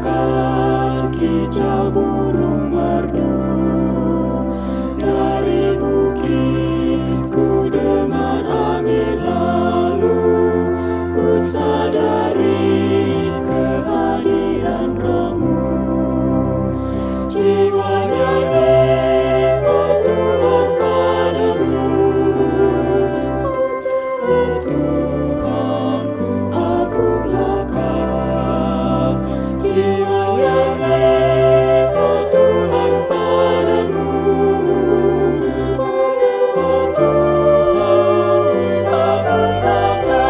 bagaikan kicau burung merdu. Dari bukit ku dengar angin lalu, ku sadari kehadiran Roh-Mu. Jiwa nyanyi, oh Tuhan padamu, oh Tuhanku, agunglah Kau. Jiwa nyanyi, oh Tuhan padamu, oh Tuhanku, agunglah Kau.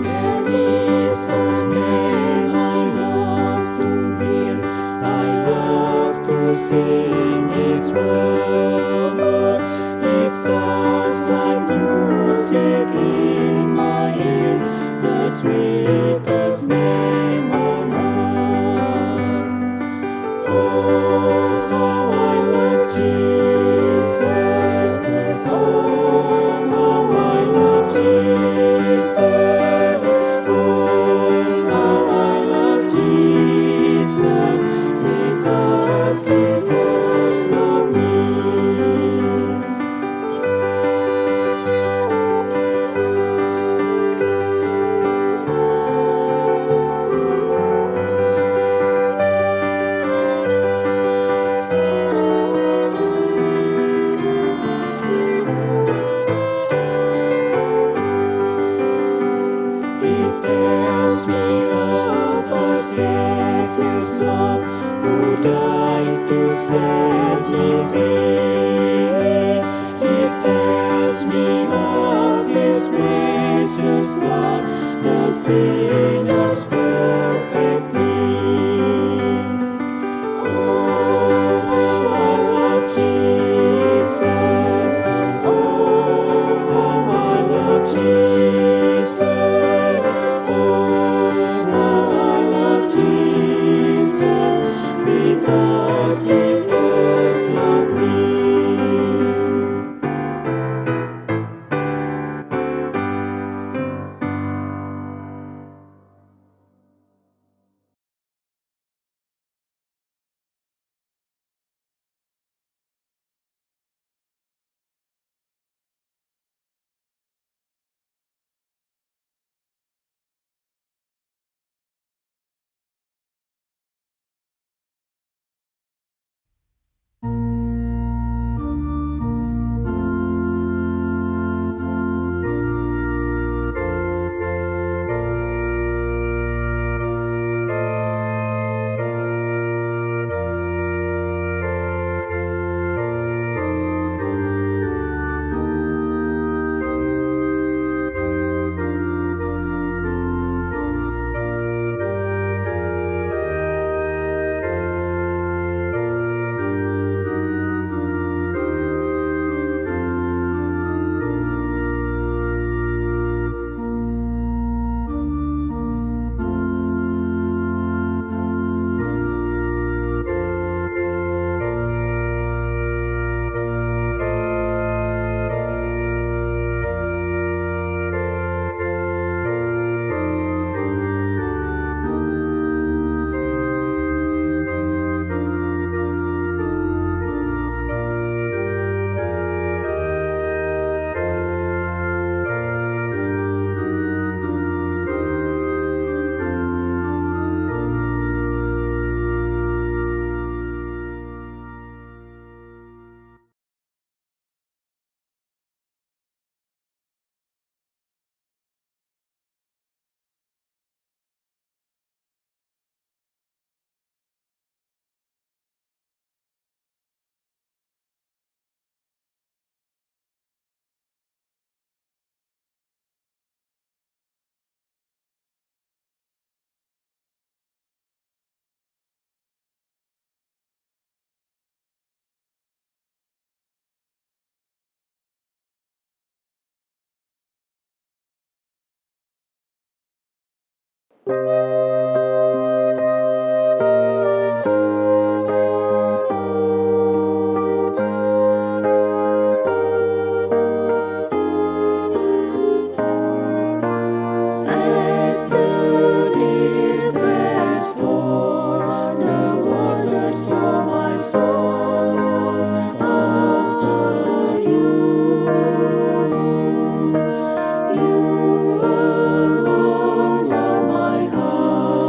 There is a name I love to hear, I love to sing its word. It sounds like music in my ear, the sweetest name on earth. Oh, how I love Jesus, oh, how I love Jesus. Oh, how I love Jesus, because He first loved me. It tells me of our Savior's love, who died to set me free. It tells me of His precious blood, the sinner's perfect plea. Oh, how I love Jesus, oh, how I love Jesus. Oh, how I love Jesus, because He first loved me. As the deep pants for the waters of my soul longs after you. You alone are my heart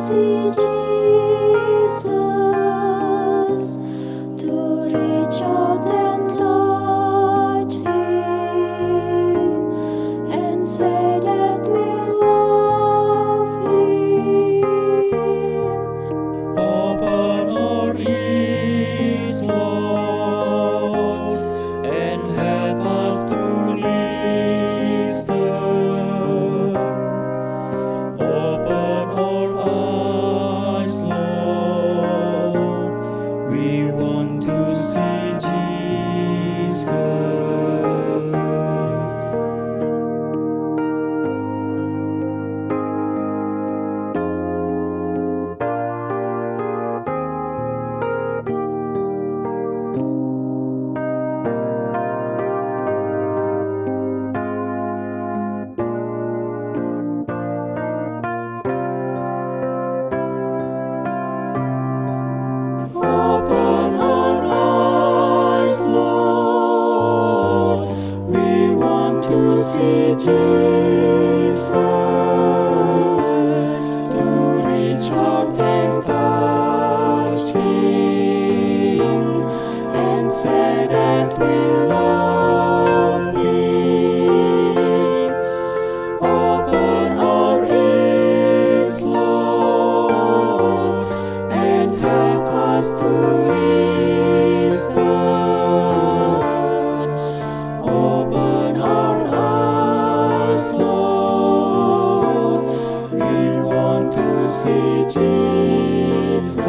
see Jesus, to reach out and touch Him, and say that we love Him. Open our ears, Lord, and help us to listen. Open our eyes, Lord, we want to see Jesus. Open our eyes, Lord, we want to see Jesus, to reach out and touch Him, and say that we love Him. Open our ears, Lord, and help us to listen. Open our eyes, Lord, we want to see Jesus.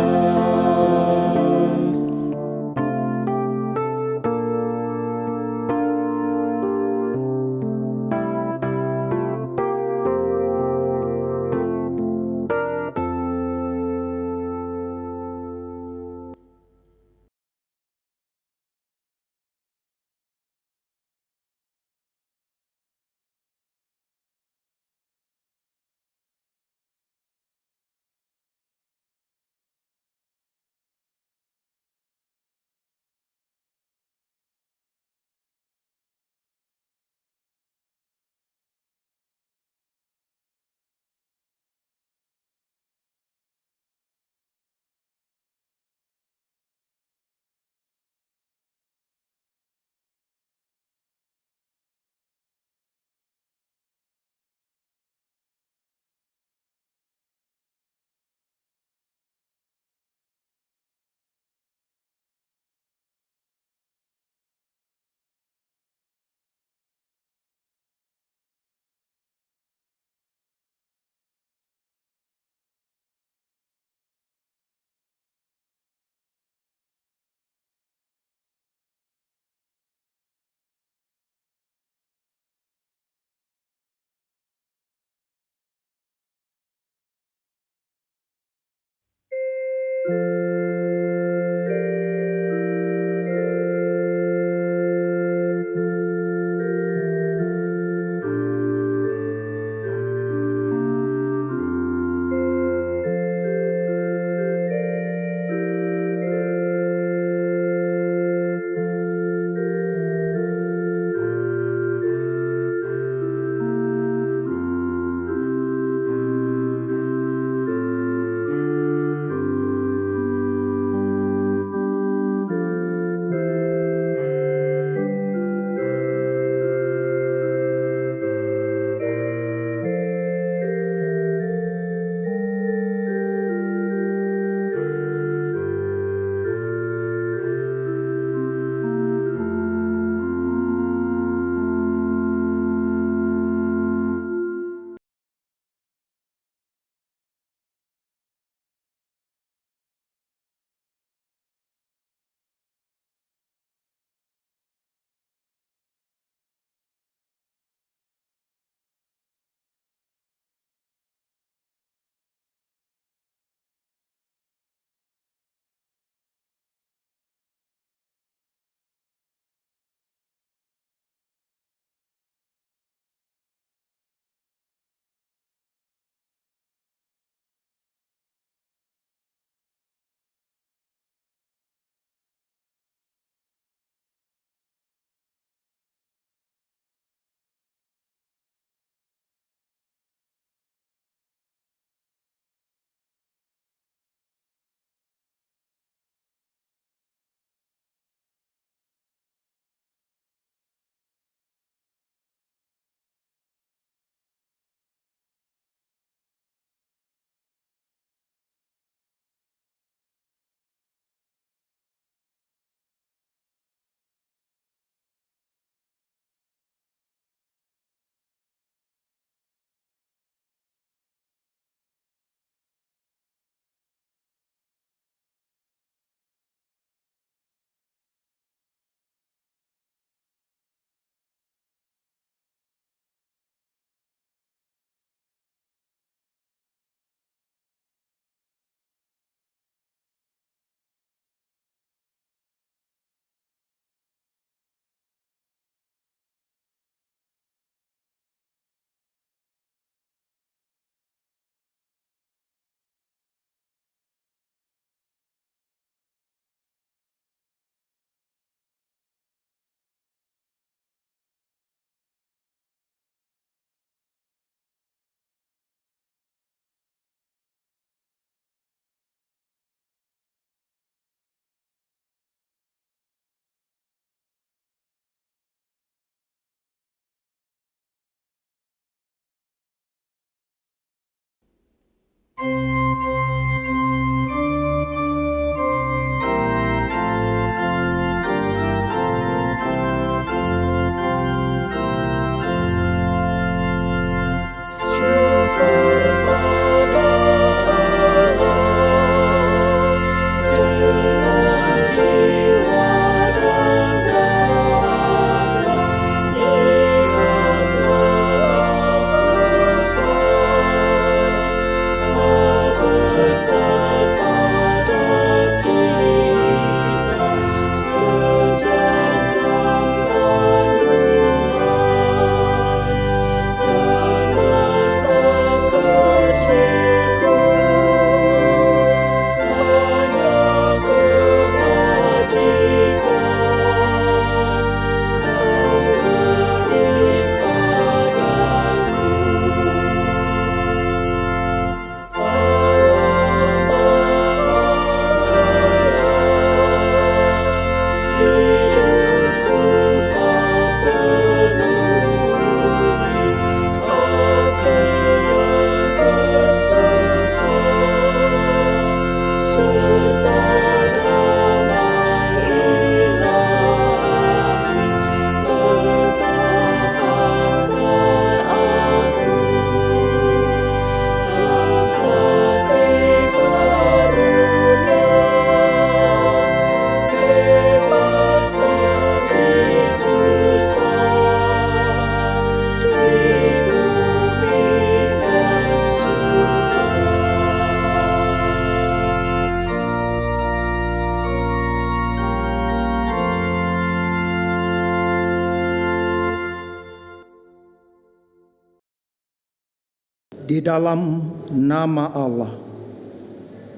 Di dalam nama Allah,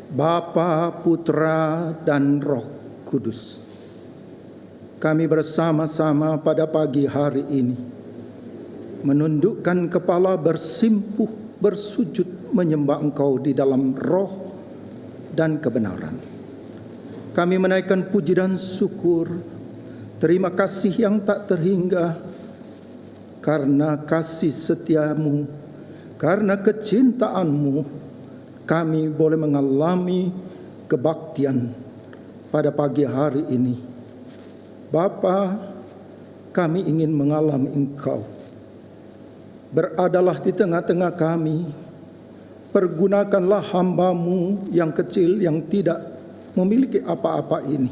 Bapa, Putra, dan Roh Kudus, kami bersama-sama pada pagi hari ini menundukkan kepala, bersimpuh, bersujud menyembah Engkau di dalam roh dan kebenaran. Kami menaikkan puji dan syukur, terima kasih yang tak terhingga, karena kasih setiamu, karena kecintaanmu, kami boleh mengalami kebaktian pada pagi hari ini. Bapa, kami ingin mengalami Engkau. Beradalah di tengah-tengah kami. Pergunakanlah hamba-Mu yang kecil, yang tidak memiliki apa-apa ini.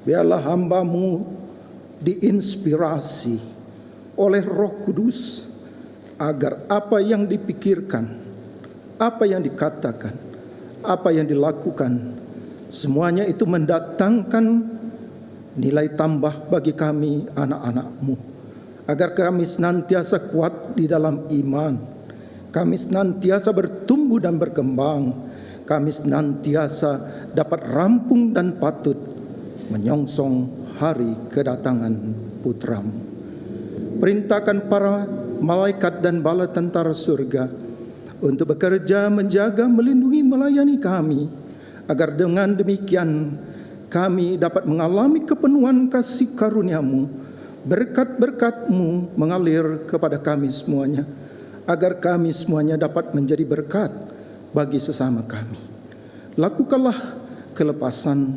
Biarlah hamba-Mu diinspirasi oleh Roh Kudus, agar apa yang dipikirkan, apa yang dikatakan, apa yang dilakukan, semuanya itu mendatangkan nilai tambah bagi kami anak-anak-Mu, agar kami senantiasa kuat di dalam iman, kami senantiasa bertumbuh dan berkembang, kami senantiasa dapat rampung dan patut menyongsong hari kedatangan Putra-Mu. Perintahkan para malaikat dan bala tentara surga untuk bekerja, menjaga, melindungi, melayani kami, agar dengan demikian kami dapat mengalami kepenuhan kasih karunia-Mu. Berkat-berkat-Mu mengalir kepada kami semuanya, agar kami semuanya dapat menjadi berkat bagi sesama kami. Lakukanlah kelepasan,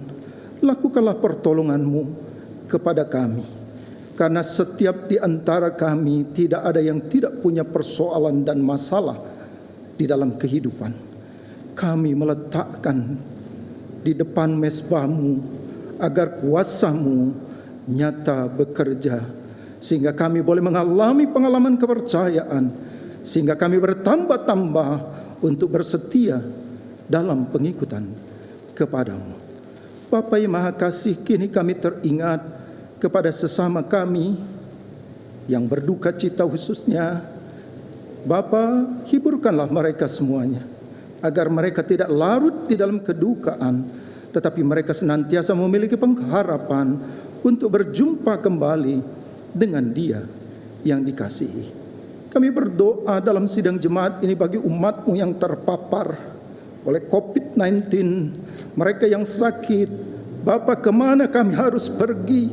lakukanlah pertolongan-Mu kepada kami, karena setiap di antara kami tidak ada yang tidak punya persoalan dan masalah di dalam kehidupan. Kami meletakkan di depan mezbah-Mu agar kuasa-Mu nyata bekerja, sehingga kami boleh mengalami pengalaman kepercayaan, sehingga kami bertambah-tambah untuk bersetia dalam pengikutan kepada-Mu. Bapa yang Maha Kasih, kini kami teringat kepada sesama kami yang berduka cita khususnya. Bapa, hiburkanlah mereka semuanya, agar mereka tidak larut di dalam kedukaan, tetapi mereka senantiasa memiliki pengharapan untuk berjumpa kembali dengan Dia yang dikasihi. Kami berdoa dalam sidang jemaat ini bagi umat-Mu yang terpapar oleh COVID-19, mereka yang sakit. Bapa, kemana kami harus pergi?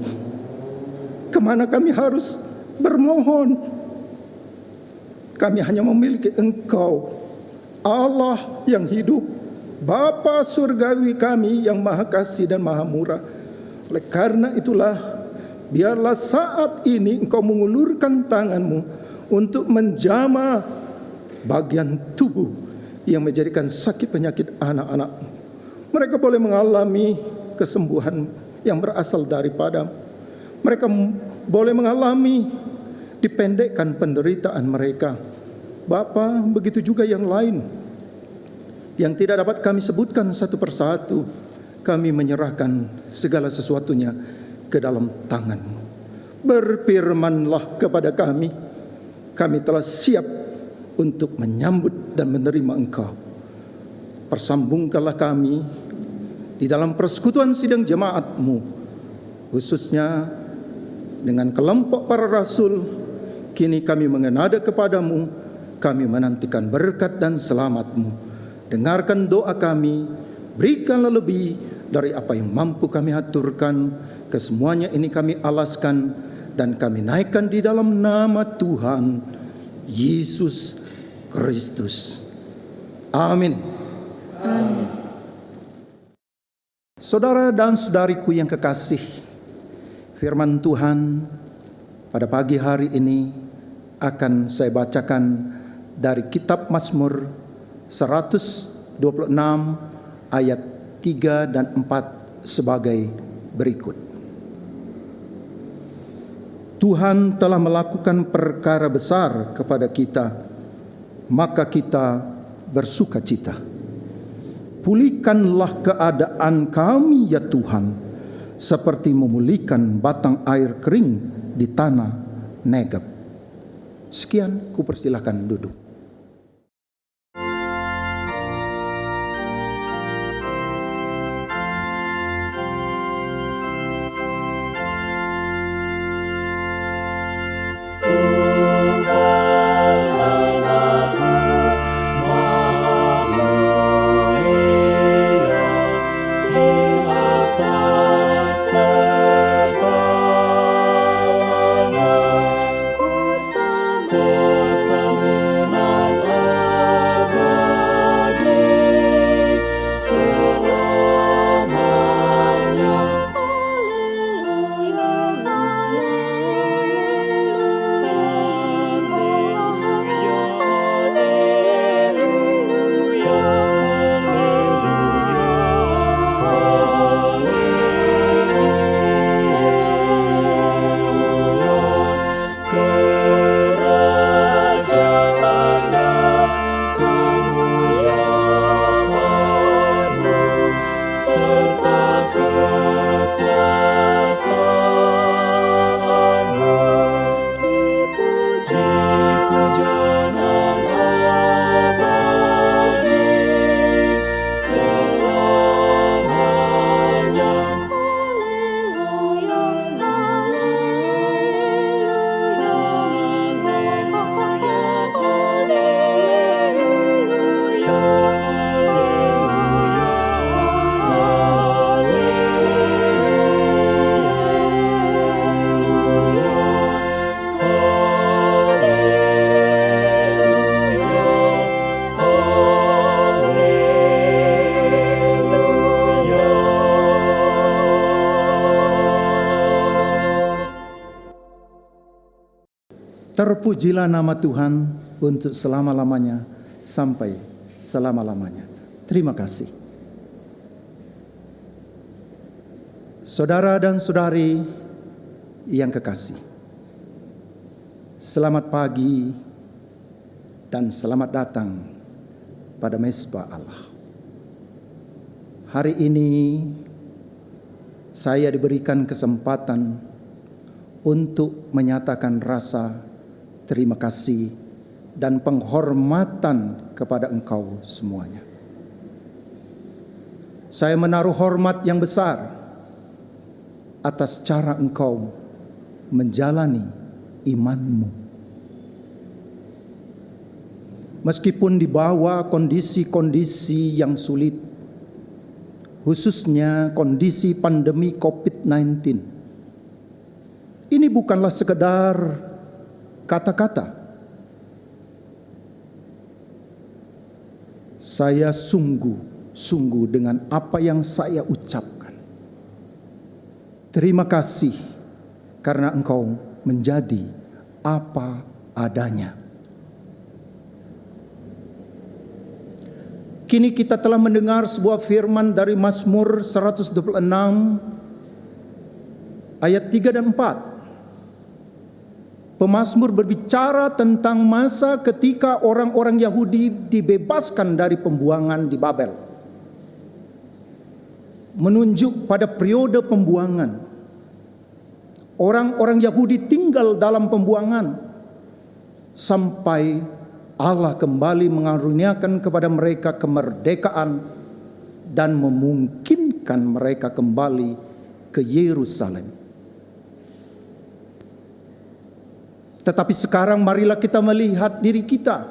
Kemana kami harus bermohon? Kami hanya memiliki Engkau, Allah yang hidup, Bapa surgawi kami yang Maha Kasih dan Maha Murah. Oleh karena itulah, biarlah saat ini Engkau mengulurkan tangan-Mu untuk menjamah bagian tubuh yang menjadikan sakit penyakit anak-anak-Mu. Mereka boleh mengalami kesembuhan yang berasal daripada mereka, boleh mengalami dipendekkan penderitaan mereka. Bapa, begitu juga yang lain yang tidak dapat kami sebutkan satu persatu. Kami menyerahkan segala sesuatunya ke dalam tangan-Mu. Berfirmanlah kepada kami. Kami telah siap untuk menyambut dan menerima Engkau. Persambungkanlah kami di dalam persekutuan sidang jemaat-Mu, khususnya dengan kelompok para rasul. Kini kami mengenada kepada-Mu, kami menantikan berkat dan selamat-Mu. Dengarkan doa kami, berikanlah lebih dari apa yang mampu kami aturkan. Kesemuanya ini kami alaskan dan kami naikkan di dalam nama Tuhan Yesus Kristus. Amin. Amin. Saudara dan saudariku yang kekasih, firman Tuhan pada pagi hari ini akan saya bacakan dari kitab Mazmur 126 ayat 3 dan 4 sebagai berikut. Tuhan telah melakukan perkara besar kepada kita, maka kita bersuka cita. Pulihkanlah keadaan kami ya Tuhan, seperti memulihkan batang air kering di tanah Negeb. Sekian, kupersilahkan duduk. Terpujilah nama Tuhan untuk selama-lamanya sampai selama-lamanya. Terima kasih. Saudara dan saudari yang kekasih, selamat pagi dan selamat datang pada Mezbah Allah. Hari ini saya diberikan kesempatan untuk menyatakan rasa terima kasih dan penghormatan kepada engkau semuanya. Saya menaruh hormat yang besar atas cara engkau menjalani imanmu. Meskipun di bawah kondisi-kondisi yang sulit, khususnya kondisi pandemi COVID-19. Ini bukanlah sekedar kata-kata. Saya sungguh dengan apa yang saya ucapkan. Terima kasih karena engkau menjadi apa adanya. Kini kita telah mendengar sebuah firman dari Mazmur 126 ayat 3 dan 4. Pemazmur berbicara tentang masa ketika orang-orang Yahudi dibebaskan dari pembuangan di Babel. Menunjuk pada periode pembuangan. Orang-orang Yahudi tinggal dalam pembuangan sampai Allah kembali mengaruniakan kepada mereka kemerdekaan dan memungkinkan mereka kembali ke Yerusalem. Tetapi sekarang marilah kita melihat diri kita.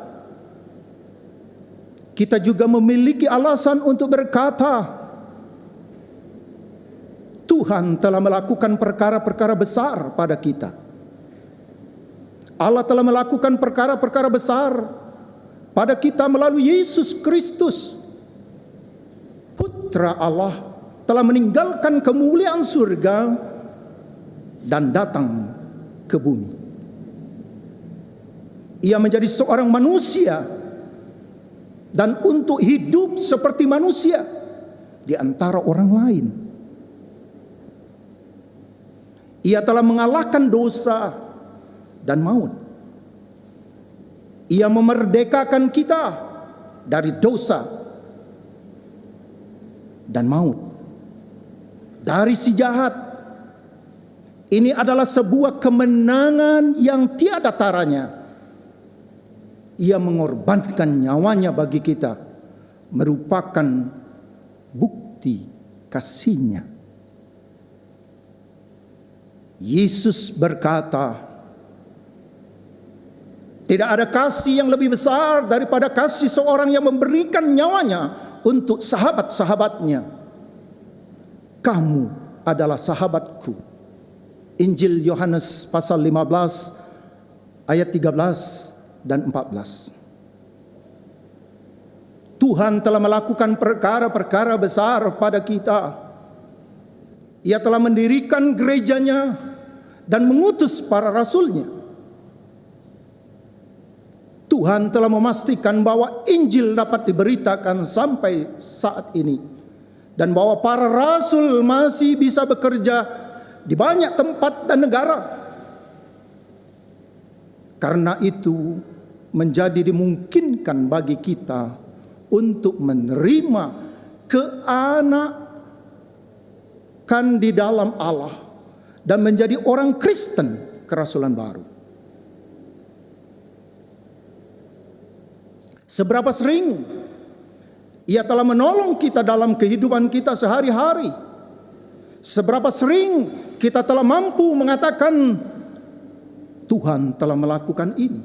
Kita juga memiliki alasan untuk berkata, Tuhan telah melakukan perkara-perkara besar pada kita. Allah telah melakukan perkara-perkara besar pada kita melalui Yesus Kristus. Putra Allah telah meninggalkan kemuliaan surga dan datang ke bumi. Ia menjadi seorang manusia dan untuk hidup seperti manusia di antara orang lain. Ia telah mengalahkan dosa dan maut. Ia memerdekakan kita dari dosa dan maut, dari si jahat. Ini adalah sebuah kemenangan yang tiada taranya. Ia mengorbankan nyawanya bagi kita, merupakan bukti kasihnya. Yesus berkata, tidak ada kasih yang lebih besar daripada kasih seorang yang memberikan nyawanya untuk sahabat-sahabatnya. Kamu adalah sahabatku. Injil Yohanes pasal 15 ayat 13 dan 14. Tuhan telah melakukan perkara-perkara besar pada kita. Ia telah mendirikan gerejanya dan mengutus para rasulnya. Tuhan telah memastikan bahwa Injil dapat diberitakan sampai saat ini. Dan bahwa para rasul masih bisa bekerja di banyak tempat dan negara. Karena itu menjadi dimungkinkan bagi kita untuk menerima keanakan di dalam Allah. Dan menjadi orang Kristen kerasulan baru. Seberapa sering Ia telah menolong kita dalam kehidupan kita sehari-hari. Seberapa sering kita telah mampu mengatakan, Tuhan telah melakukan ini.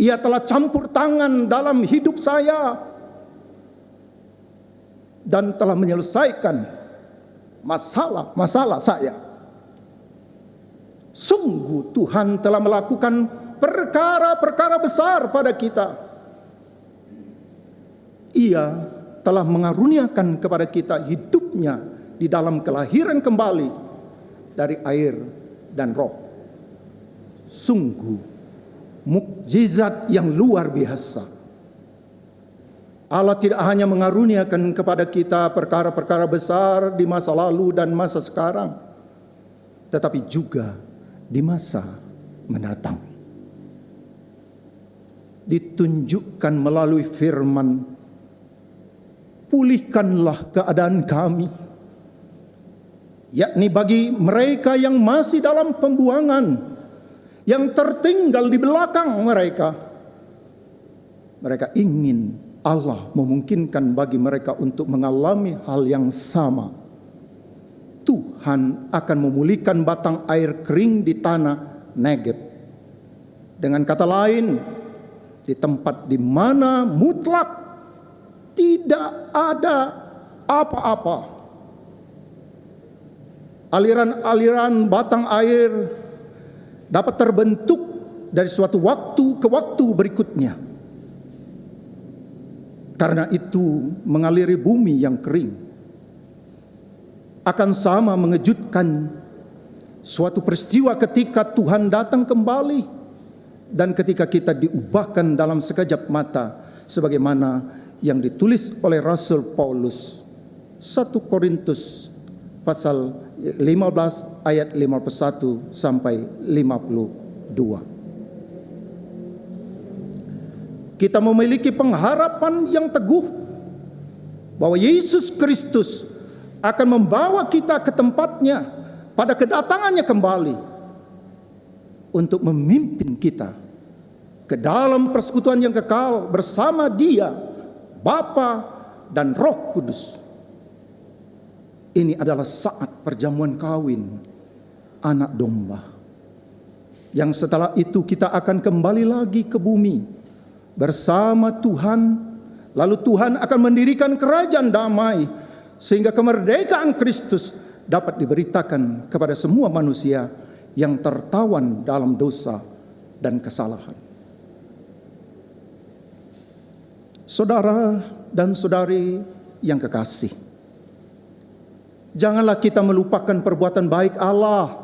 Ia telah campur tangan dalam hidup saya dan telah menyelesaikan masalah-masalah saya. Sungguh Tuhan telah melakukan perkara-perkara besar pada kita. Ia telah mengaruniakan kepada kita hidupnya di dalam kelahiran kembali dari air dan roh. Sungguh mukjizat yang luar biasa. Allah tidak hanya mengaruniakan kepada kita perkara-perkara besar di masa lalu dan masa sekarang, tetapi juga di masa mendatang. Ditunjukkan melalui firman, pulihkanlah keadaan kami, yakni bagi mereka yang masih dalam pembuangan, yang tertinggal di belakang mereka. Mereka ingin Allah memungkinkan bagi mereka untuk mengalami hal yang sama. Tuhan akan memulihkan batang air kering di tanah Negeb. Dengan kata lain, di tempat di mana mutlak tidak ada apa-apa. Aliran-aliran batang air dapat terbentuk dari suatu waktu ke waktu berikutnya. Karena itu mengaliri bumi yang kering akan sama mengejutkan suatu peristiwa ketika Tuhan datang kembali dan ketika kita diubahkan dalam sekejap mata, sebagaimana yang ditulis oleh Rasul Paulus 1 Korintus pasal 15 ayat 51 sampai 52. Kita memiliki pengharapan yang teguh bahwa Yesus Kristus akan membawa kita ke tempatnya pada kedatangannya kembali untuk memimpin kita ke dalam persekutuan yang kekal bersama Dia, Bapa dan Roh Kudus. Ini adalah saat perjamuan kawin anak domba, yang setelah itu kita akan kembali lagi ke bumi bersama Tuhan. Lalu Tuhan akan mendirikan kerajaan damai, sehingga kemerdekaan Kristus dapat diberitakan kepada semua manusia yang tertawan dalam dosa dan kesalahan. Saudara dan saudari yang kekasih, janganlah kita melupakan perbuatan baik Allah.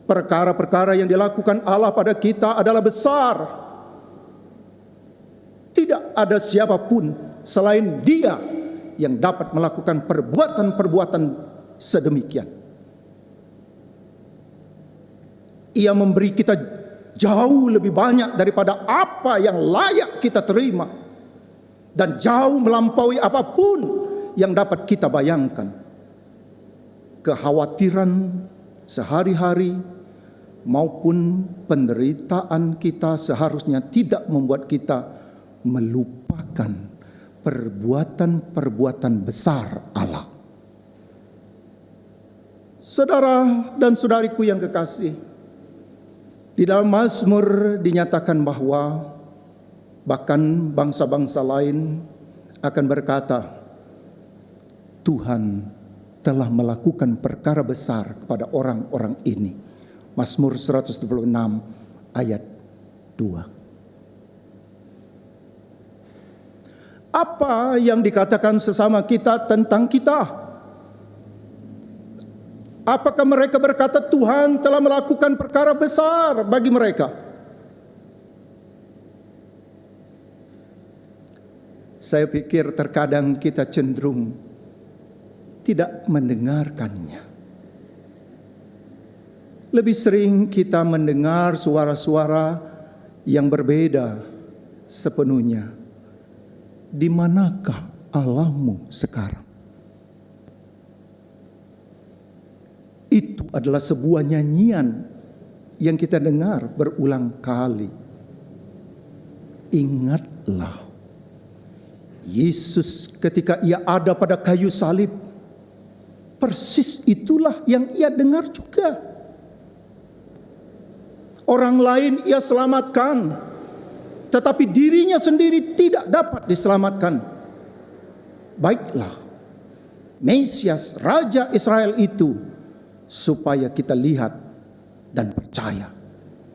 Perkara-perkara yang dilakukan Allah pada kita adalah besar. Tidak ada siapapun selain Dia yang dapat melakukan perbuatan-perbuatan sedemikian. Ia memberi kita jauh lebih banyak daripada apa yang layak kita terima, dan jauh melampaui apapun yang dapat kita bayangkan. Kekhawatiran sehari-hari maupun penderitaan kita seharusnya tidak membuat kita melupakan perbuatan-perbuatan besar Allah. Saudara dan saudariku yang kekasih, di dalam Mazmur dinyatakan bahwa bahkan bangsa-bangsa lain akan berkata, Tuhan telah melakukan perkara besar kepada orang-orang ini. Mazmur 126 ayat 2. Apa yang dikatakan sesama kita tentang kita? Apakah mereka berkata Tuhan telah melakukan perkara besar bagi mereka? Saya pikir terkadang kita cenderung tidak mendengarkannya. Lebih sering kita mendengar suara-suara yang berbeda sepenuhnya. Di manakah Allahmu sekarang? Itu adalah sebuah nyanyian yang kita dengar berulang kali. Ingatlah, Yesus ketika Ia ada pada kayu salib, persis itulah yang Ia dengar juga. Orang lain Ia selamatkan, tetapi dirinya sendiri tidak dapat diselamatkan. Baiklah, Mesias, Raja Israel itu, supaya kita lihat dan percaya.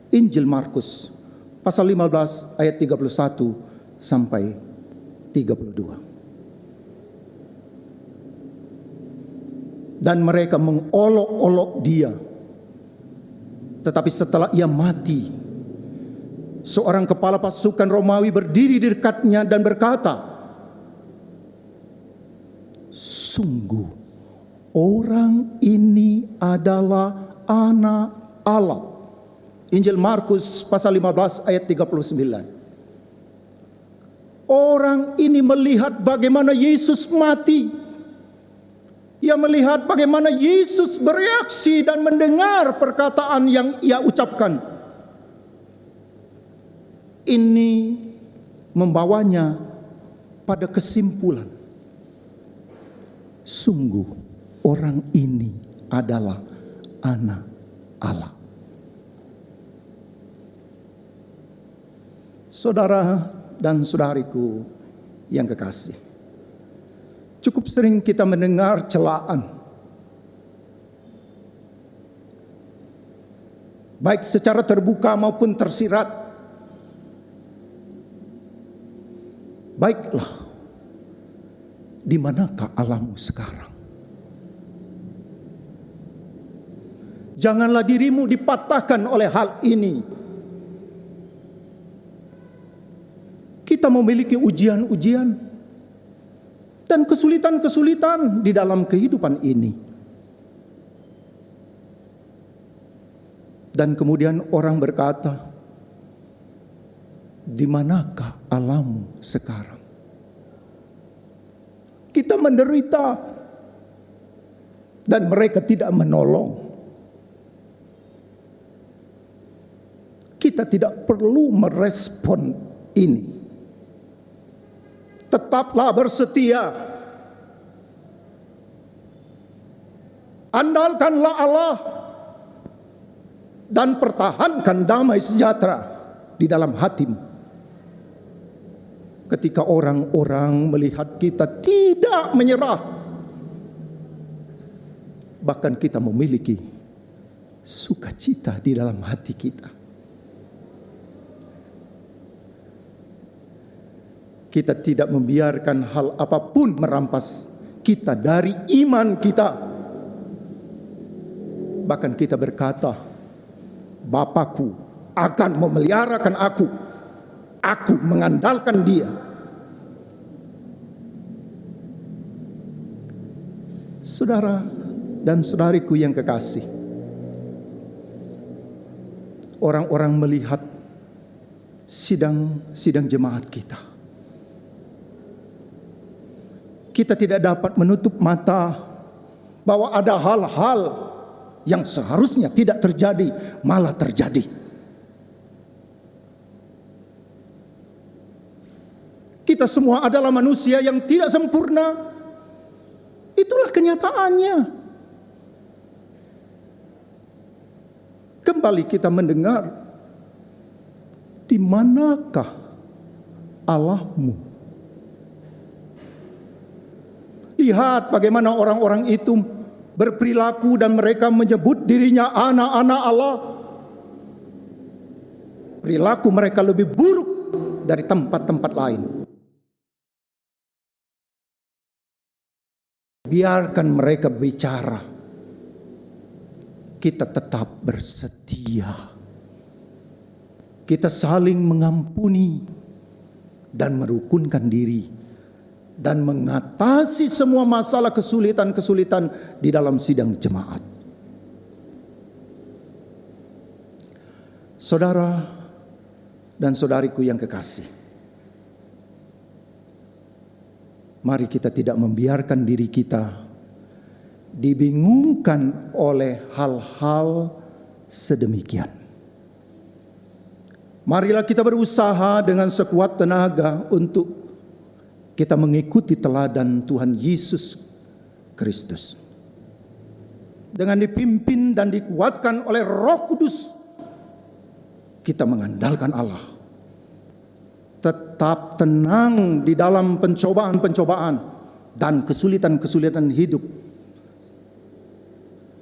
Injil Markus pasal 15 ayat 31 sampai 32. Dan mereka mengolok-olok Dia Tetapi setelah ia mati, seorang kepala pasukan Romawi berdiri di dekatnya dan berkata, "Sungguh orang ini adalah anak Allah." Injil Markus pasal 15 ayat 39. Orang ini melihat bagaimana Yesus mati. Ia melihat bagaimana Yesus bereaksi dan mendengar perkataan yang ia ucapkan. Ini membawanya pada kesimpulan, sungguh orang ini adalah anak Allah. Saudara dan saudariku yang kekasih, cukup sering kita mendengar celaan, baik secara terbuka maupun tersirat. Baiklah, di manakah Allahmu sekarang? Janganlah dirimu dipatahkan oleh hal ini. Kita memiliki ujian-ujian dan kesulitan-kesulitan di dalam kehidupan ini. Dan kemudian orang berkata, "Di manakah Allahmu sekarang?" Kita menderita dan mereka tidak menolong. Kita tidak perlu merespon ini. Tetaplah bersetia. Andalkanlah Allah dan pertahankan damai sejahtera di dalam hatimu. Ketika orang-orang melihat kita tidak menyerah, bahkan kita memiliki sukacita di dalam hati kita. Kita tidak membiarkan hal apapun merampas kita dari iman kita. Bahkan kita berkata, "Bapakku akan memeliharakan aku. Aku mengandalkan Dia." Saudara dan saudariku yang kekasih, orang-orang melihat sidang jemaat kita. Kita tidak dapat menutup mata bahwa ada hal-hal yang seharusnya tidak terjadi, malah terjadi. Kita semua adalah manusia yang tidak sempurna. Itulah kenyataannya. Kembali kita mendengar, di manakah Allahmu? Lihat bagaimana orang-orang itu berperilaku dan mereka menyebut dirinya anak-anak Allah. Perilaku mereka lebih buruk dari tempat-tempat lain. Biarkan mereka bicara. Kita tetap bersetia. Kita saling mengampuni dan merukunkan diri dan mengatasi semua masalah kesulitan-kesulitan di dalam sidang jemaat. Saudara dan saudariku yang kekasih, mari kita tidak membiarkan diri kita dibingungkan oleh hal-hal sedemikian. Marilah kita berusaha dengan sekuat tenaga untuk kita mengikuti teladan Tuhan Yesus Kristus. Dengan dipimpin dan dikuatkan oleh Roh Kudus, kita mengandalkan Allah. Tetap tenang di dalam pencobaan-pencobaan dan kesulitan-kesulitan hidup.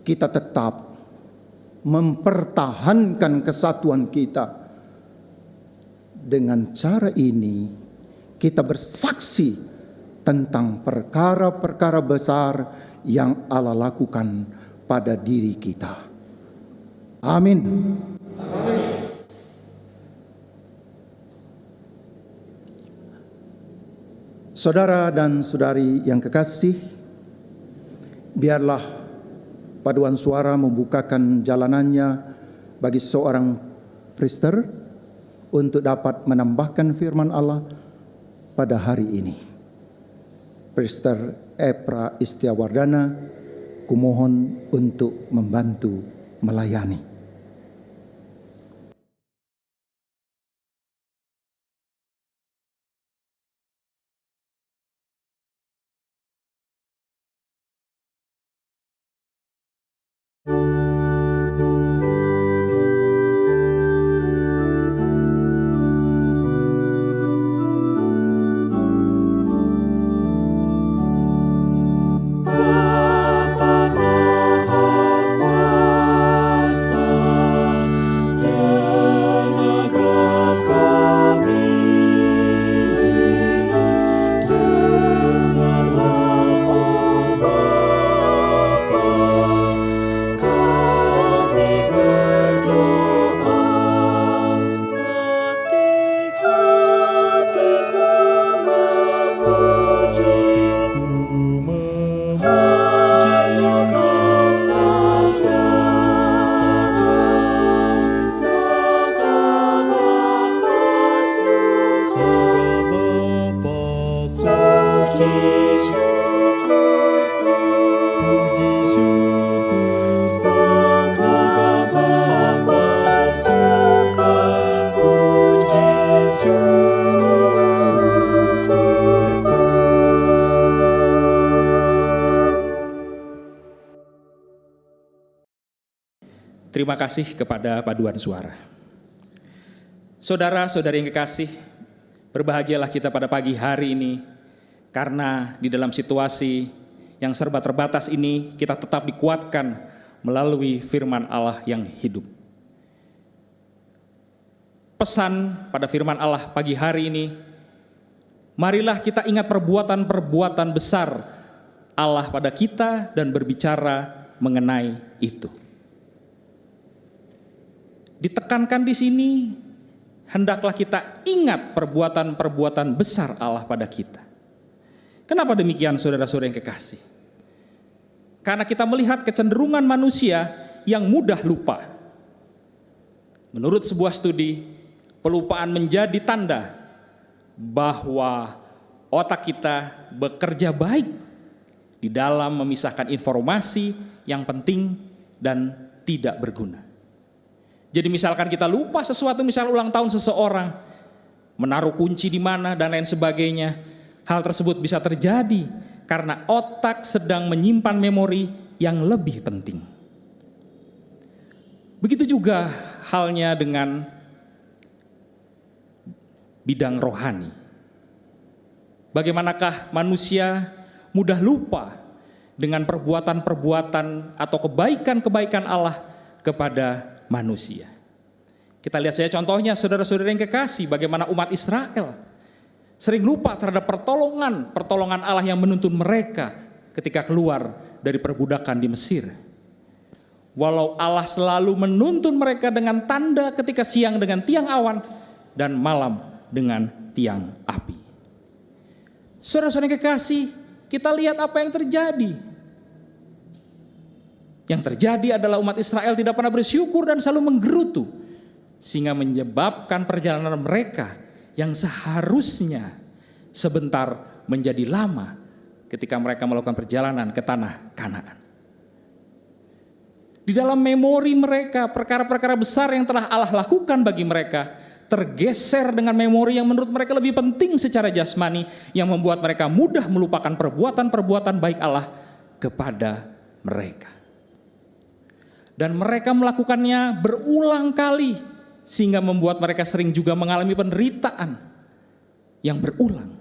Kita tetap mempertahankan kesatuan kita. Dengan cara ini, kita bersaksi tentang perkara-perkara besar yang Allah lakukan pada diri kita. Amin. Saudara dan saudari yang kekasih, biarlah paduan suara membukakan jalanannya bagi seorang priester untuk dapat menambahkan firman Allah pada hari ini. Priester Epra Istiawardana, kumohon untuk membantu melayani. Terima kasih kepada paduan suara. Saudara-saudari yang kekasih, berbahagialah kita pada pagi hari ini, karena di dalam situasi yang serba terbatas ini, kita tetap dikuatkan melalui firman Allah yang hidup. Pesan pada firman Allah pagi hari ini, marilah kita ingat perbuatan-perbuatan besar Allah pada kita dan berbicara mengenai itu. Ditekankan di sini, hendaklah kita ingat perbuatan-perbuatan besar Allah pada kita. Kenapa demikian, saudara-saudara yang kekasih? Karena kita melihat kecenderungan manusia yang mudah lupa. Menurut sebuah studi, pelupaan menjadi tanda bahwa otak kita bekerja baik di dalam memisahkan informasi yang penting dan tidak berguna. Jadi misalkan kita lupa sesuatu, misal ulang tahun seseorang, menaruh kunci di mana dan lain sebagainya, hal tersebut bisa terjadi karena otak sedang menyimpan memori yang lebih penting. Begitu juga halnya dengan bidang rohani. Bagaimanakah manusia mudah lupa dengan perbuatan-perbuatan atau kebaikan-kebaikan Allah kepada manusia. Kita lihat saja contohnya, saudara-saudara yang kekasih, bagaimana umat Israel sering lupa terhadap pertolongan Allah yang menuntun mereka ketika keluar dari perbudakan di Mesir. Walau Allah selalu menuntun mereka dengan tanda ketika siang dengan tiang awan dan malam dengan tiang api. Saudara-saudara yang kekasih, kita lihat apa yang terjadi. Yang terjadi adalah umat Israel tidak pernah bersyukur dan selalu menggerutu, sehingga menyebabkan perjalanan mereka yang seharusnya sebentar menjadi lama ketika mereka melakukan perjalanan ke tanah Kanaan. Di dalam memori mereka, perkara-perkara besar yang telah Allah lakukan bagi mereka tergeser dengan memori yang menurut mereka lebih penting secara jasmani, yang membuat mereka mudah melupakan perbuatan-perbuatan baik Allah kepada mereka. Dan mereka melakukannya berulang kali, sehingga membuat mereka sering juga mengalami penderitaan yang berulang.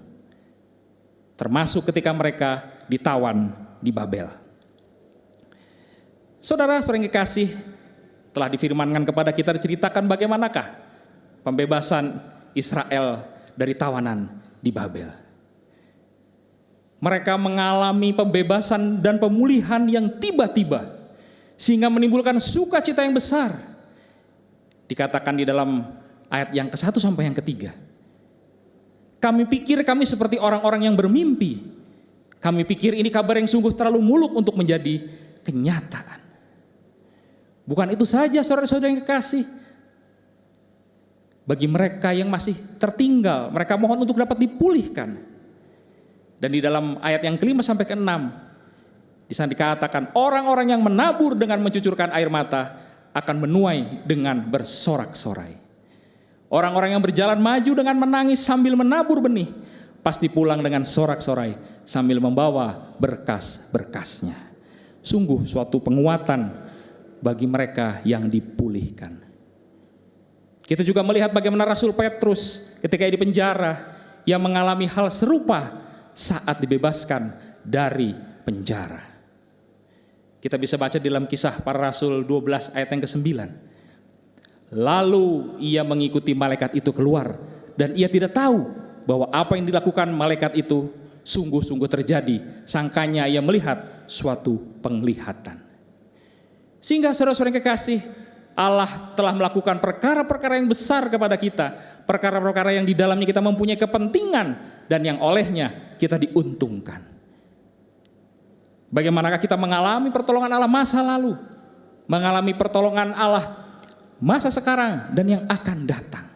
Termasuk ketika mereka ditawan di Babel. Saudara-saudara yang kekasih, telah difirmankan kepada kita, diceritakan bagaimanakah pembebasan Israel dari tawanan di Babel. Mereka mengalami pembebasan dan pemulihan yang tiba-tiba, sehingga menimbulkan sukacita yang besar. Dikatakan di dalam ayat yang ke-1 sampai yang ke-3. Kami pikir kami seperti orang-orang yang bermimpi. Kami pikir ini kabar yang sungguh terlalu muluk untuk menjadi kenyataan. Bukan itu saja saudara-saudara yang kekasih. Bagi mereka yang masih tertinggal, mereka mohon untuk dapat dipulihkan. Dan di dalam ayat yang ke-5 sampai ke-6, di sana dikatakan orang-orang yang menabur dengan mencucurkan air mata akan menuai dengan bersorak-sorai. Orang-orang yang berjalan maju dengan menangis sambil menabur benih, pasti pulang dengan sorak-sorai sambil membawa berkas-berkasnya. Sungguh suatu penguatan bagi mereka yang dipulihkan. Kita juga melihat bagaimana Rasul Petrus ketika di penjara, yang mengalami hal serupa saat dibebaskan dari penjara. Kita bisa baca di dalam Kisah Para Rasul 12 ayat yang ke-9. Lalu ia mengikuti malaikat itu keluar, dan ia tidak tahu bahwa apa yang dilakukan malaikat itu sungguh-sungguh terjadi. Sangkanya ia melihat suatu penglihatan. Sehingga saudara-saudara yang kekasih, Allah telah melakukan perkara-perkara yang besar kepada kita. Perkara-perkara yang di dalamnya kita mempunyai kepentingan dan yang olehnya kita diuntungkan. Bagaimanakah kita mengalami pertolongan Allah masa lalu, mengalami pertolongan Allah masa sekarang dan yang akan datang.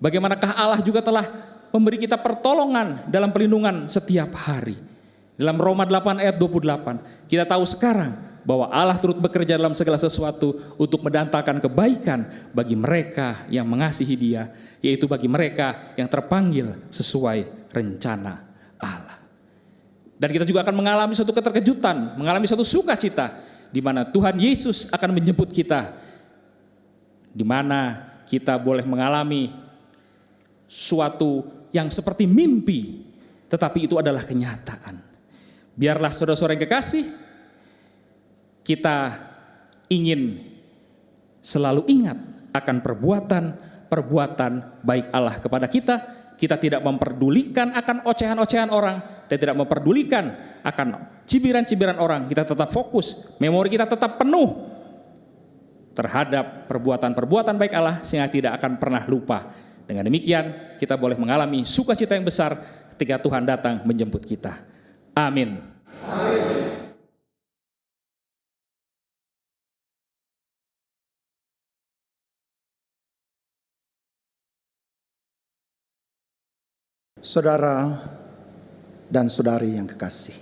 Bagaimanakah Allah juga telah memberi kita pertolongan dalam perlindungan setiap hari. Dalam Roma 8 ayat 28, kita tahu sekarang bahwa Allah turut bekerja dalam segala sesuatu untuk mendatangkan kebaikan bagi mereka yang mengasihi Dia, yaitu bagi mereka yang terpanggil sesuai rencana Allah. Dan kita juga akan mengalami suatu keterkejutan, mengalami suatu sukacita, di mana Tuhan Yesus akan menjemput kita, di mana kita boleh mengalami suatu yang seperti mimpi, tetapi itu adalah kenyataan. Biarlah saudara-saudara yang kekasih, kita ingin selalu ingat akan perbuatan baik Allah kepada kita. Kita tidak memperdulikan akan ocehan-ocehan orang, kita tidak memperdulikan akan cibiran-cibiran orang. Kita tetap fokus, memori kita tetap penuh terhadap perbuatan-perbuatan baik Allah, sehingga tidak akan pernah lupa. Dengan demikian, kita boleh mengalami sukacita yang besar ketika Tuhan datang menjemput kita. Amin. Saudara dan saudari yang kekasih,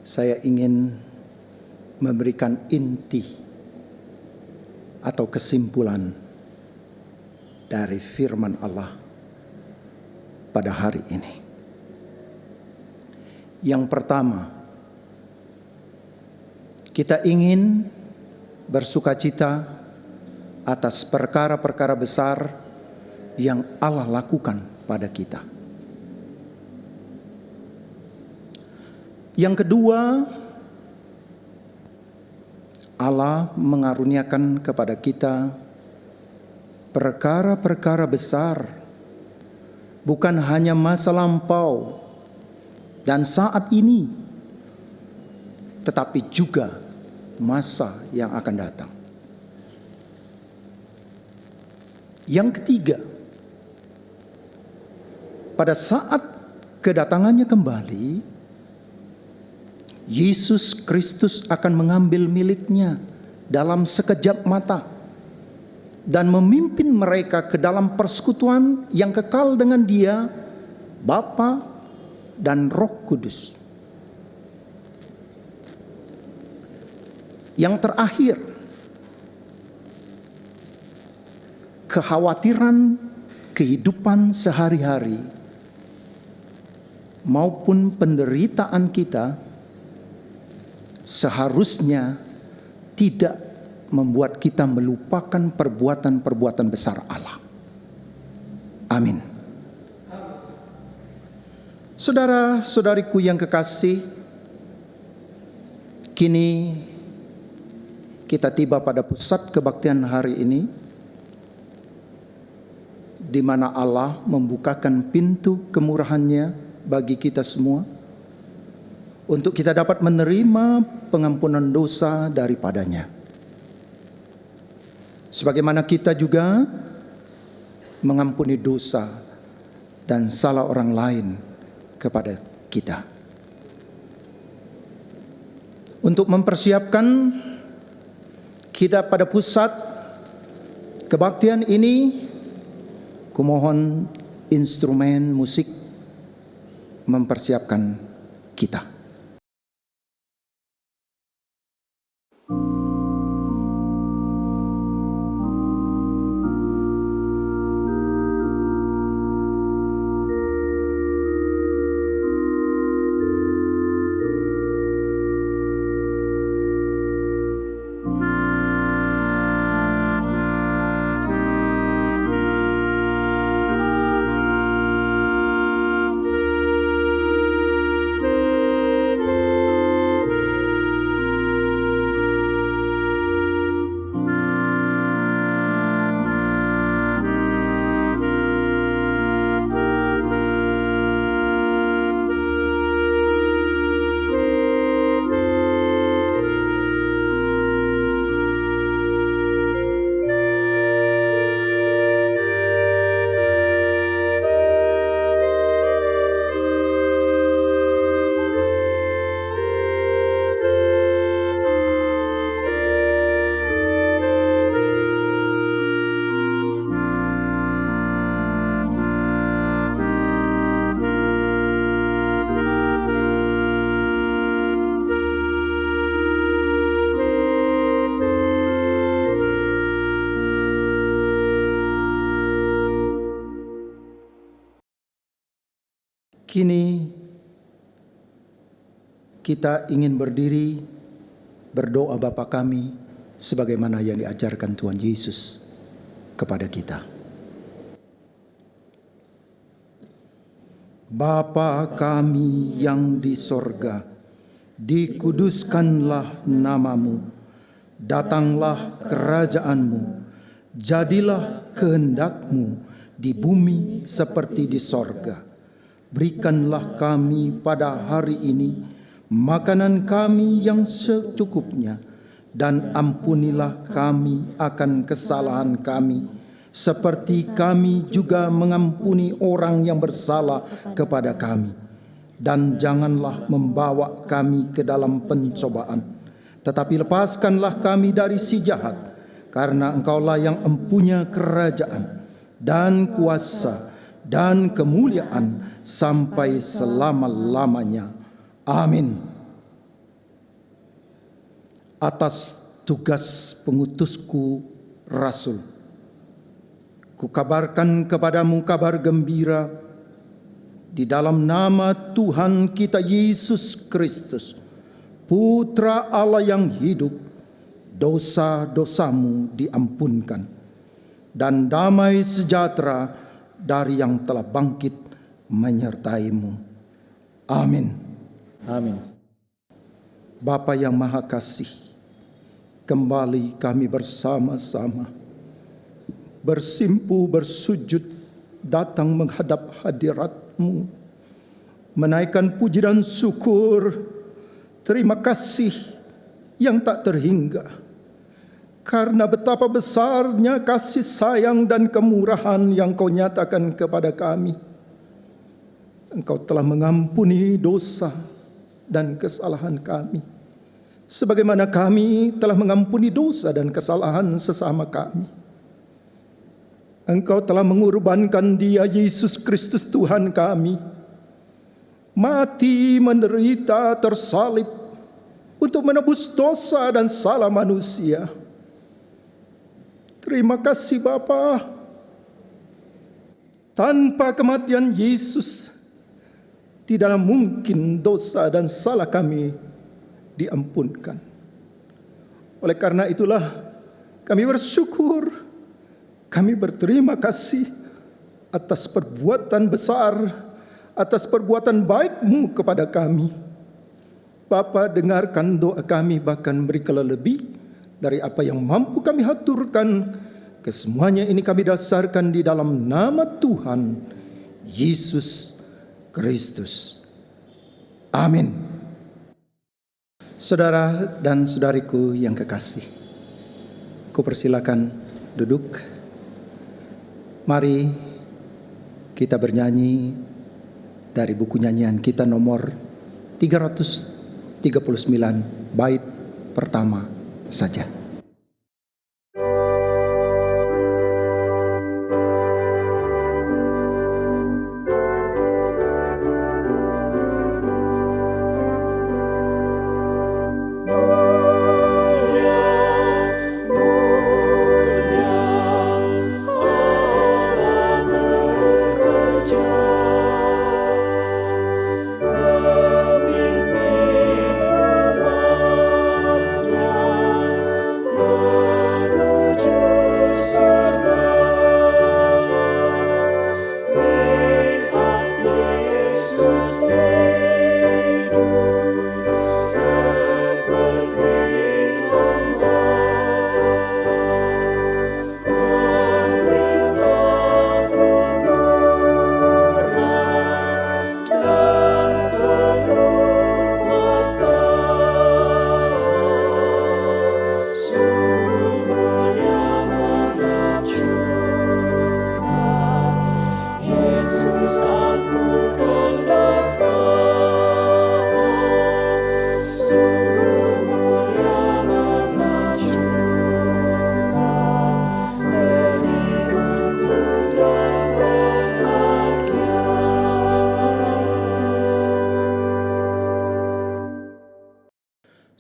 saya ingin memberikan inti atau kesimpulan dari firman Allah pada hari ini. Yang pertama, kita ingin bersukacita atas perkara-perkara besar yang Allah lakukan pada kita. Yang kedua, Allah mengaruniakan kepada kita perkara-perkara besar, bukan hanya masa lampau dan saat ini, tetapi juga masa yang akan datang. Yang ketiga, pada saat kedatangannya kembali, Yesus Kristus akan mengambil miliknya dalam sekejap mata dan memimpin mereka ke dalam persekutuan yang kekal dengan Dia, Bapa dan Roh Kudus. Yang terakhir, kekhawatiran kehidupan sehari-hari maupun penderitaan kita seharusnya tidak membuat kita melupakan perbuatan-perbuatan besar Allah. Amin. Saudara-saudariku yang kekasih, kini kita tiba pada pusat kebaktian hari ini, di mana Allah membukakan pintu kemurahan-Nya bagi kita semua, untuk kita dapat menerima pengampunan dosa daripadanya. sebagaimana kita juga mengampuni dosa dan salah orang lain kepada kita. Untuk mempersiapkan kita pada pusat kebaktian ini, kumohon instrumen musik mempersiapkan kita. Kini kita ingin berdiri berdoa Bapa kami sebagaimana yang diajarkan Tuhan Yesus kepada kita. Bapa kami yang di sorga, dikuduskanlah namamu, datanglah kerajaanmu, jadilah kehendakmu di bumi seperti di sorga. Berikanlah kami pada hari ini makanan kami yang secukupnya, dan ampunilah kami akan kesalahan kami, seperti kami juga mengampuni orang yang bersalah kepada kami. Dan janganlah membawa kami ke dalam pencobaan, tetapi lepaskanlah kami dari si jahat, karena Engkaulah yang empunya kerajaan dan kuasa dan kemuliaan sampai selama-lamanya. Amin. Atas tugas pengutusku Rasul, kukabarkan kepadamu kabar gembira di dalam nama Tuhan kita Yesus Kristus, Putra Allah yang hidup. Dosa-dosamu diampunkan, dan damai sejahtera dari yang telah bangkit menyertaimu. Amin. Amin. Bapa yang Maha Kasih, kembali kami bersama-sama bersimpu bersujud datang menghadap hadirat-Mu, menaikkan puji dan syukur, terima kasih yang tak terhingga, karena betapa besarnya kasih sayang dan kemurahan yang Kau nyatakan kepada kami. Engkau telah mengampuni dosa dan kesalahan kami, sebagaimana kami telah mengampuni dosa dan kesalahan sesama kami. Engkau telah mengorbankan Dia, Yesus Kristus Tuhan kami, mati, menderita, tersalib untuk menebus dosa dan salah manusia. Terima kasih Bapa. Tanpa kematian Yesus, tidaklah mungkin dosa dan salah kami diampunkan. Oleh karena itulah kami bersyukur, kami berterima kasih atas perbuatan besar, atas perbuatan baik-Mu kepada kami. Bapa, dengarkan doa kami, bahkan berikanlah lebih dari apa yang mampu kami haturkan. Kesemuanya ini kami dasarkan di dalam nama Tuhan Yesus Kristus. Amin. Saudara dan saudariku yang kekasih, ku persilakan duduk. Mari kita bernyanyi dari buku nyanyian kita nomor 339, bait pertama saja.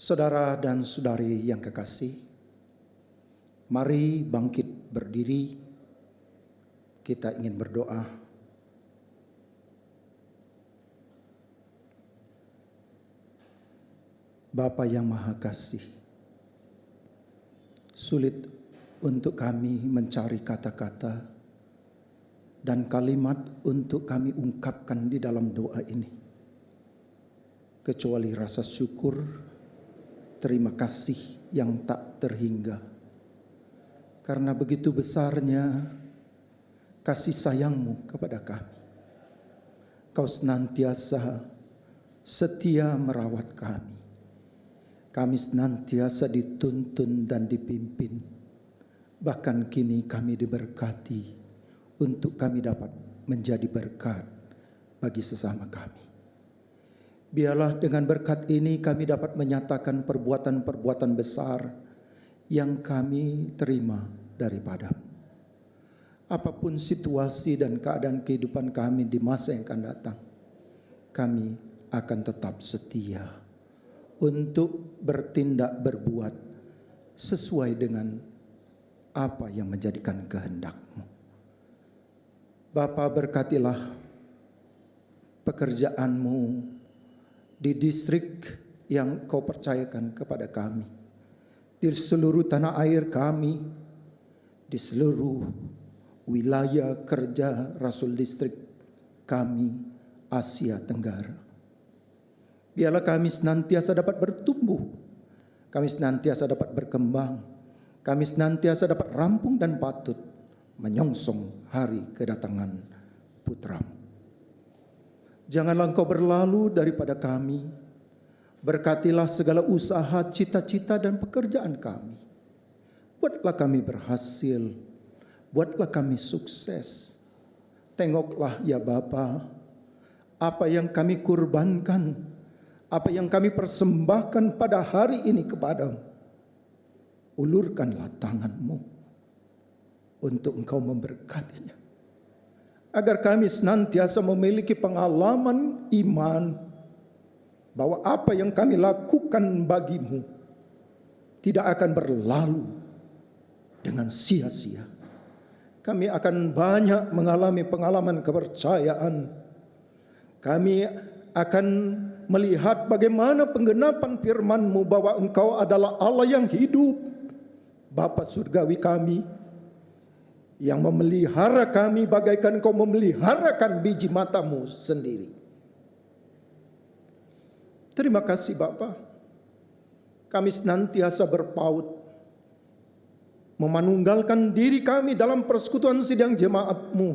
Saudara dan saudari yang kekasih, mari bangkit berdiri. Kita ingin berdoa. Bapa yang Maha Kasih, sulit untuk kami mencari kata-kata dan kalimat untuk kami ungkapkan di dalam doa ini, kecuali rasa syukur, terima kasih yang tak terhingga. Karena begitu besarnya kasih sayang-Mu kepada kami. Kau senantiasa setia merawat kami. Kami senantiasa dituntun dan dipimpin. Bahkan kini kami diberkati untuk kami dapat menjadi berkat bagi sesama kami. Biarlah dengan berkat ini kami dapat menyatakan perbuatan-perbuatan besar yang kami terima daripada-Mu. Apapun situasi dan keadaan kehidupan kami di masa yang akan datang, kami akan tetap setia untuk bertindak berbuat sesuai dengan apa yang menjadikan kehendak-Mu. Bapa, berkatilah pekerjaan-Mu di distrik yang Kau percayakan kepada kami, di seluruh tanah air kami, di seluruh wilayah kerja Rasul Distrik kami Asia Tenggara. Biarlah kami senantiasa dapat bertumbuh, kami senantiasa dapat berkembang, kami senantiasa dapat rampung dan patut menyongsong hari kedatangan Putra-Mu. Janganlah Engkau berlalu daripada kami. Berkatilah segala usaha, cita-cita dan pekerjaan kami. Buatlah kami berhasil. Buatlah kami sukses. Tengoklah ya Bapa, apa yang kami kurbankan, apa yang kami persembahkan pada hari ini kepada-Mu. Ulurkanlah tangan-Mu untuk Engkau memberkatinya, agar kami senantiasa memiliki pengalaman iman bahwa apa yang kami lakukan bagi-Mu tidak akan berlalu dengan sia-sia. Kami akan banyak mengalami pengalaman kepercayaan. Kami akan melihat bagaimana penggenapan firman-Mu bahwa Engkau adalah Allah yang hidup, Bapa surgawi kami, yang memelihara kami bagaikan Engkau memeliharakan biji mata-Mu sendiri. Terima kasih Bapa. Kami senantiasa berpaut, memanunggalkan diri kami dalam persekutuan sidang jemaat-Mu.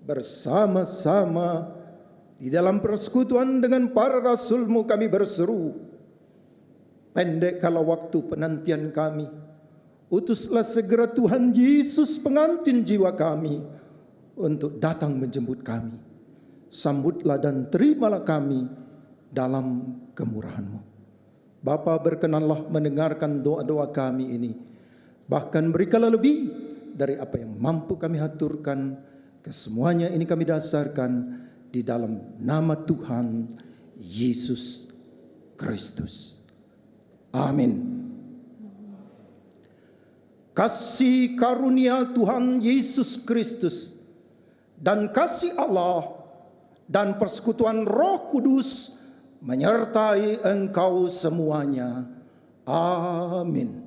Bersama-sama di dalam persekutuan dengan para rasul-Mu kami berseru, pendek kala waktu penantian kami Utuslah segera Tuhan Yesus pengantin jiwa kami untuk datang menjemput kami. Sambutlah dan terimalah kami dalam kemurahan-Mu. Bapa, berkenanlah mendengarkan doa-doa kami ini. Bahkan berikanlah lebih dari apa yang mampu kami haturkan. Kesemuanya ini kami dasarkan di dalam nama Tuhan Yesus Kristus. Amin. Kasih karunia Tuhan Yesus Kristus dan kasih Allah dan persekutuan Roh Kudus menyertai engkau semuanya. Amin.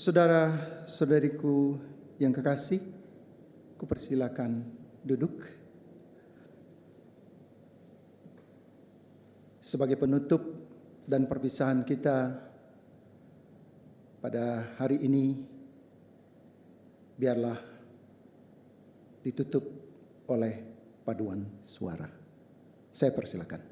Saudara-saudariku yang kekasih, kupersilakan duduk. Sebagai penutup dan perpisahan kita pada hari ini, biarlah ditutup oleh paduan suara. Saya persilakan.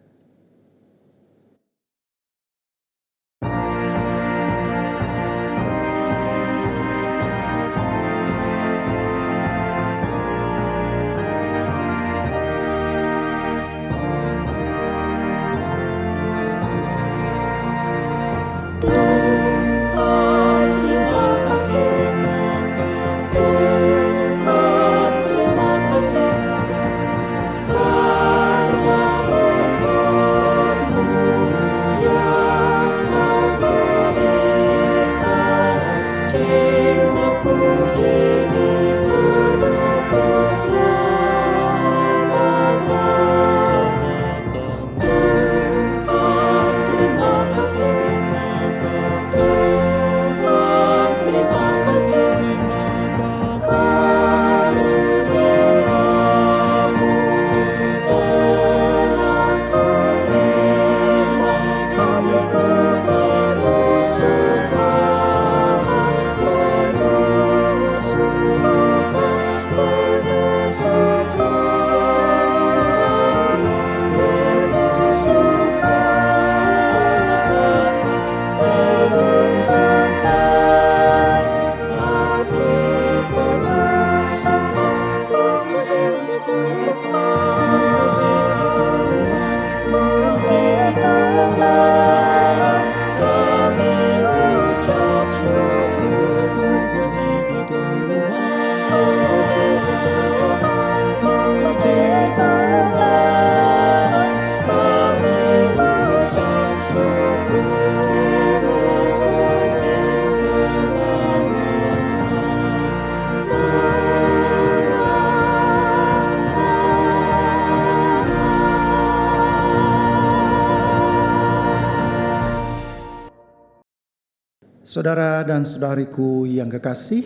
Saudara dan saudariku yang kekasih,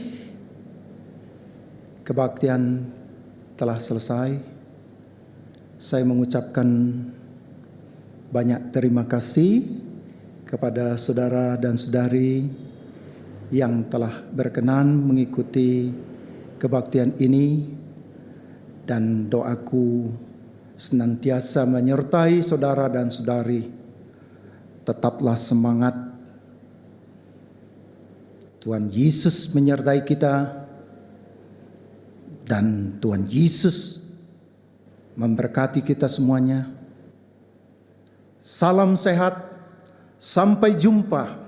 kebaktian telah selesai. Saya mengucapkan banyak terima kasih kepada saudara dan saudari yang telah berkenan mengikuti kebaktian ini, dan doaku senantiasa menyertai saudara dan saudari. Tetaplah semangat. Tuhan Yesus menyertai kita dan Tuhan Yesus memberkati kita semuanya. Salam sehat, sampai jumpa